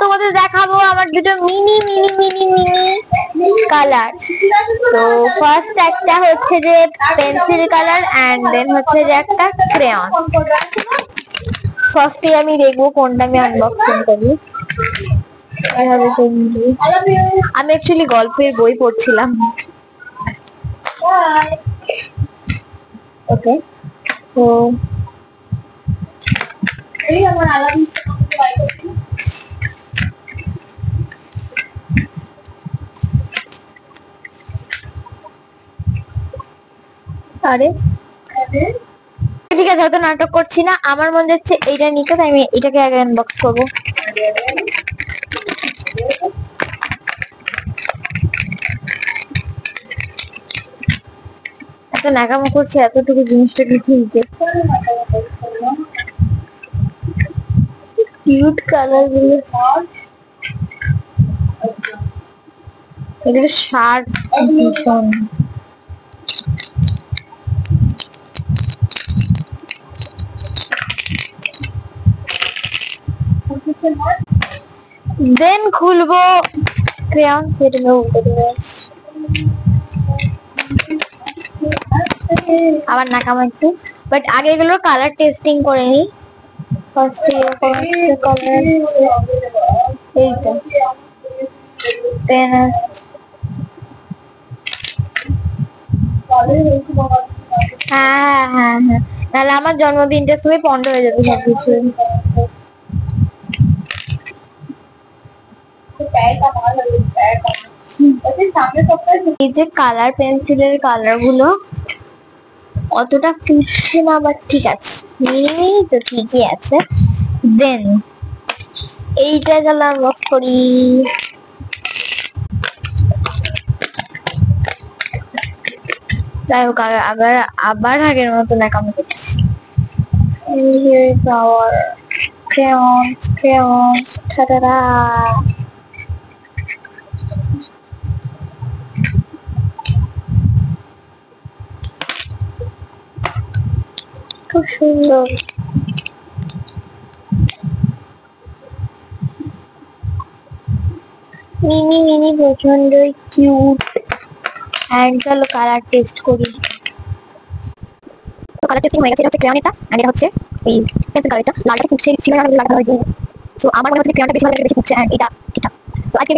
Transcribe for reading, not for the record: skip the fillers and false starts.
তোমাদের দেখাবো আমার দুটো mini mini mini mini colour. তো ফার্স্ট একটা হচ্ছে যে পেন্সিল কালার এন্ড দেন হচ্ছে যে একটা ক্রেয়ন। ফার্স্টে আমি দেখবো কোনটা আমি আনবক্সিং করি। আমি অ্যাকচুয়ালি গল্পের বই পড়ছিলাম। ওকে, তো এই আমার আলাদা আরে ঠিক আছে, হয়তো নাটক করছি না। আমার মনে হচ্ছে এইটা নিতে, তাই আমি এটাকে আগে আনবক্স করবো। এত নাকামো করছে, এতটুকু জিনিসটাকে কিনতে। কিউট কালার গুলো, এগুলো শার্ট ভীষণ। দেন খুলবো ক্রেয়ন, সেটা আবার নাকামো একটু, বাট আগে এগুলোর কালার টেস্টিং করে নিই। ফার্স্ট এরকম একটা কালার, এইটা। দেন হ্যাঁ হ্যাঁ হ্যাঁ, নাহলে আমার জন্মদিনটার সময় পন্ড হয়ে যাবে সবকিছু। এই যে কালার পেন্সিলের কালার গুলো অতটা ফুটছে না, বাট ঠিক আছে, মিনি তো ঠিকই আছে। দেন এইটা কালার বক্স করি। যাই হোক, আবার আগের মতো নাকামি করছি। পাওয়ার crayons, crayons, ta-da-da! খুব সুন্দর। মিনি মিনি প্রচন্ড কিউট। এন্ড চলো কালার টেস্ট করি। কালার টেস্টিং হয়ে গেছে। এটা হচ্ছে ক্রেয়ন, এটা এন্ড এটা হচ্ছে এই পেন্সিল কালারটা। লালটা ফুটছে, ছিল না লালটা হয়। সো আমার মনে হচ্ছে ক্রেয়নটা বেশি ভালো লাগে, বেশি ফুটছে এন্ড এটা ঠিকঠাক। তো আজকে